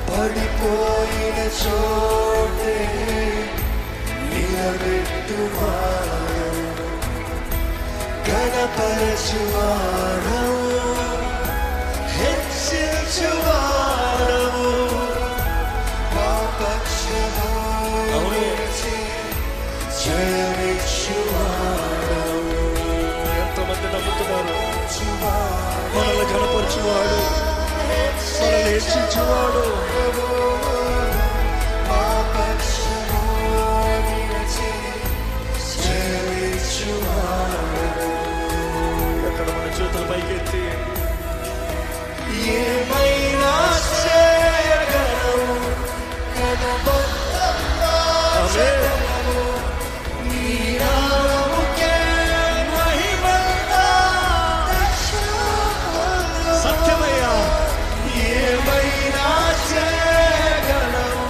పడిపోయిన చోటే నిలబెట్టువాడవు, ఘనపరచువాడవు, హెచ్చించువాడవు, మా పక్షము నిలిచి జయమిచ్చువాడవు. ఎంతమంది నమ్ముతున్నారు? మనల్ని ఘనపరచువాడు, మనల్ని హెచ్చించువాడు, మా పక్షము నిలిచి జయమిచ్చువాడు. ఎక్కడ మన చేతులు పైకెత్తి ఏమైనా చేయగలవు, సత్యమయ్యా, ఏమైనా చేయగలవు,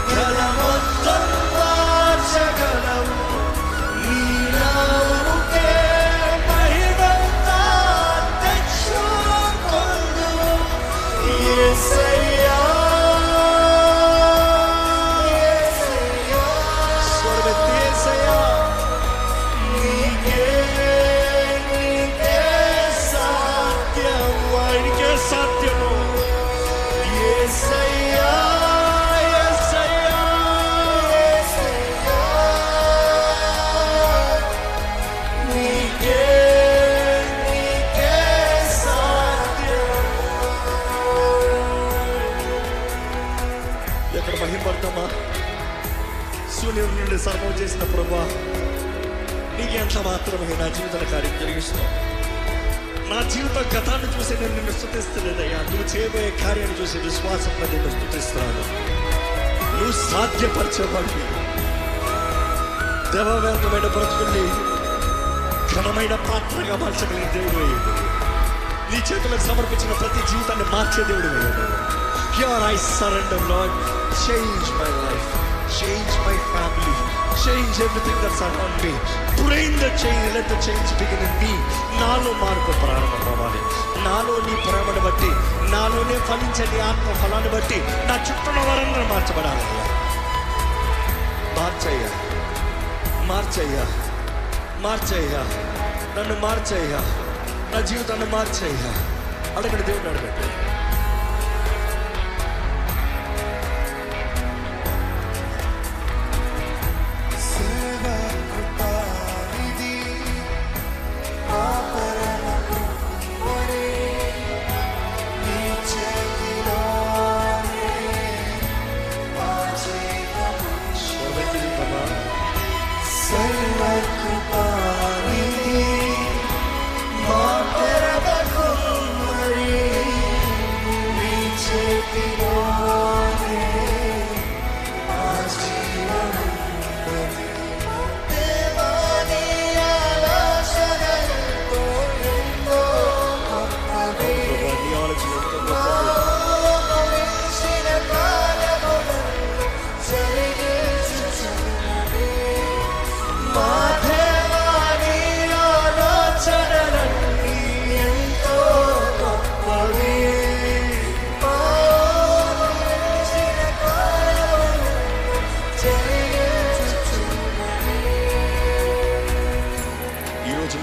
గలమొత్తం మార్చగలవు, నీ నామముకే మహిమంతా తెచ్చుకొందుము. యేసయ్యా, యేసయ్యా, స్వరమెత్తి యేసయ్యా, నీకే సాధ్యము, ఆయనకే సాధ్యము. యేసయ్యా, యేసయ్యా, యేసయ్యా, నీకే సాధ్యము. ఎక్కడ మహిమపడతామా? సూర్యుడి నుండి సర్వం చేసిన ప్రభువా, నీకు ఎంత మాత్రమే నా జీవితంలో కార్యం జరిగిస్తున్నావు. నా జీవిత గతాన్ని చూసి నేను నిన్ను స్తుతిస్తలేదయ్యా, నువ్వు చేయబోయే కార్యాన్ని చూసి విశ్వాసంలో నిన్ను స్తుతిస్తున్నాను. నువ్వు సాధ్యపరచబడి దేవవ్యర్థమైన బ్రతుకుల్ని ఘనమైన పాత్రగా మార్చగలిగిన దేవుడు అయ్యాడు. నీ చేతులకు సమర్పించిన ప్రతి జీవితాన్ని మార్చే దేవుడు అయ్యాడు. Here I surrender, Lord. Change my life, change my family, change everything that's around me. Bring the change, let the change begin in me. నాలో మార్పు ప్రారంభం అవ్వాలి. నాలో నీ ప్రేమను బట్టి, నాలోనే ఫలించే నీ ఆత్మ ఫలాన్ని బట్టి నా చుట్టూ వారందరూ మార్చబడాలి. మార్చయ్యా, మార్చయ్యా, మార్చయ్యా, నన్ను మార్చయ్యా, నా జీవితాన్ని మార్చయ్యా. అడగండి, దేవుడిని అడగండి.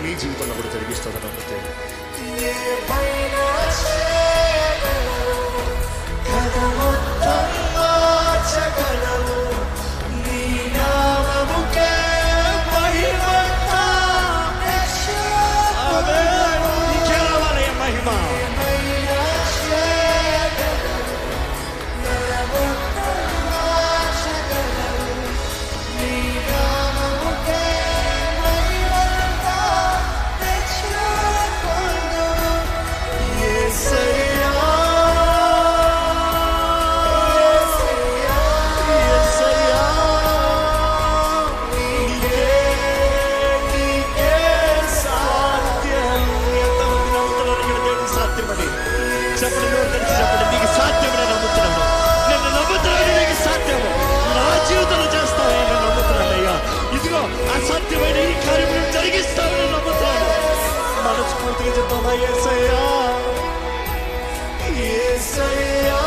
మీ జీవితంలో కూడా జరిగిస్తుంది నమ్మితే. అసాధ్యమైన ఈ కార్యములు జరిగిస్తామని నమ్ముతాను. మనస్ఫూర్తిగా చెప్తామా? యేసయ్యా, యేసయ్యా,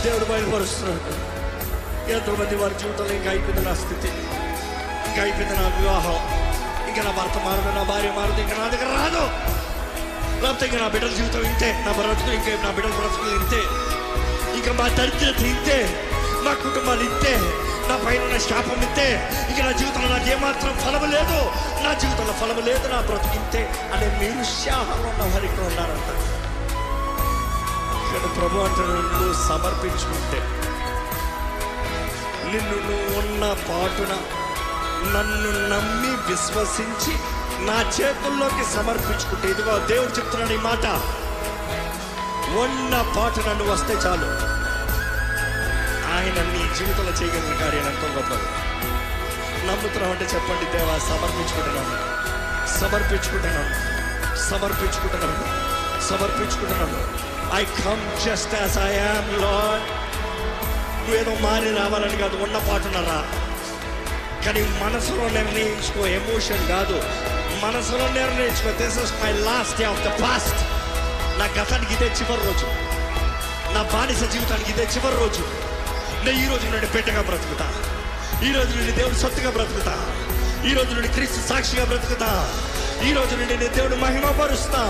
దేవుడు బయలుపరుస్తున్నాడు. ఎంతోమంది వారి జీవితంలో ఇంకా అయిపోయింది నా స్థితి, ఇంకా అయిపోయింది నా వివాహం, ఇంకా నా భర్త మారదు, నా భార్య మారదు, ఇంకా నా దగ్గర రాదు, లేకపోతే ఇంకా నా బిడ్డల జీవితం ఇంతే, నా బ్రతుకు ఇంకా నా బిడ్డల బ్రతుకులు ఇంతే, ఇంకా మా దరిద్రత ఇంతే, మా కుటుంబాలు ఇంతే, నా పైన ఉన్న శాపం ఇంతే, ఇంకా నా జీవితంలో నాకు ఏమాత్రం ఫలము లేదు, నా జీవితంలో ఫలము లేదు, నా బ్రతుకు ఇంతే అనే నిరుత్సాహంలో ఉన్న వారు ఇక్కడ ఉన్నారంట. ఇక్కడ ప్రభు అంటారు, నువ్వు సమర్పించుకుంటే, నిన్ను నువ్వు ఉన్న పాటున నన్ను నమ్మి విశ్వసించి నా చేతుల్లోకి సమర్పించుకుంటే, ఇదిగో దేవుడు చెప్తున్నాడు ఈ మాట, ఉన్న పాటున నువ్వు వస్తే చాలు, ఆయన నీ జీవితంలో చేయగలిగిన కార్యం ఎంతో గొప్పది. నమ్ముతున్నావు అంటే చెప్పండి, దేవా సమర్పించుకుంటున్నాను, సమర్పించుకుంటున్నాను, సమర్పించుకుంటున్నాను, సమర్పించుకుంటున్నాను. I come just as I am, Lord. నువ్వేదో మారి రావాలని కాదు, ఉన్న పాటునరా, కానీ మనసులో నిర్ణయించుకో, ఎమోషన్ కాదు, మనసులో నిర్ణయించుకో, this is my last day of the past. నా గతానికి ఇదే చివరి రోజు, నా బానిస జీవితానికి ఇదే చివరి రోజు. నేను ఈ రోజు నుండి బిడ్డగా బ్రతుకుతా, ఈ రోజు నుండి దేవుడు సొత్తుగా బ్రతుకుతా, ఈ రోజు నుండి క్రీస్తు సాక్షిగా బ్రతుకుతా, ఈ రోజు నుండి నేను దేవుడు మహిమపరుస్తా.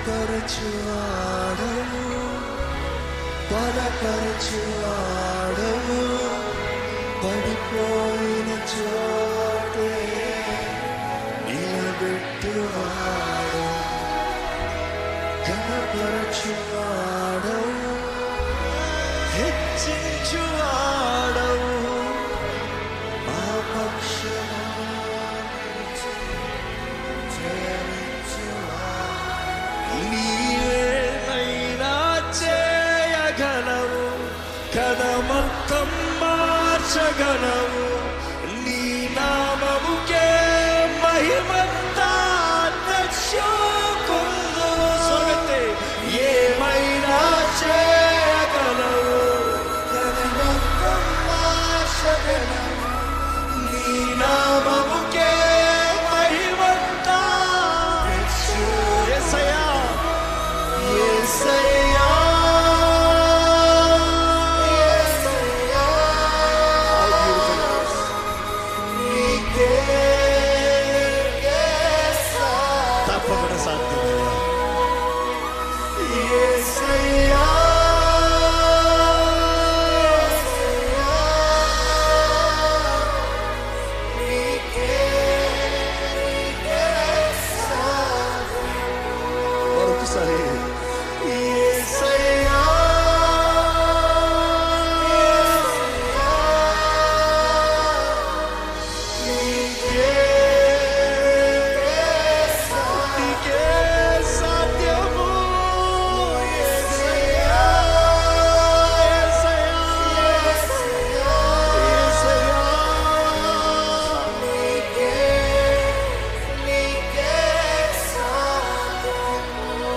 బలపరచువాడవు, బలపరచువాడవు, పడిపోయిన చోటే నిలబెట్టువాడవు, ఘనపరచువాడవు, హెచ్చించువాడవు, మా పక్షమా నీవేమైనా చేయగలవు, కథ మొత్తం మార్చగలవు.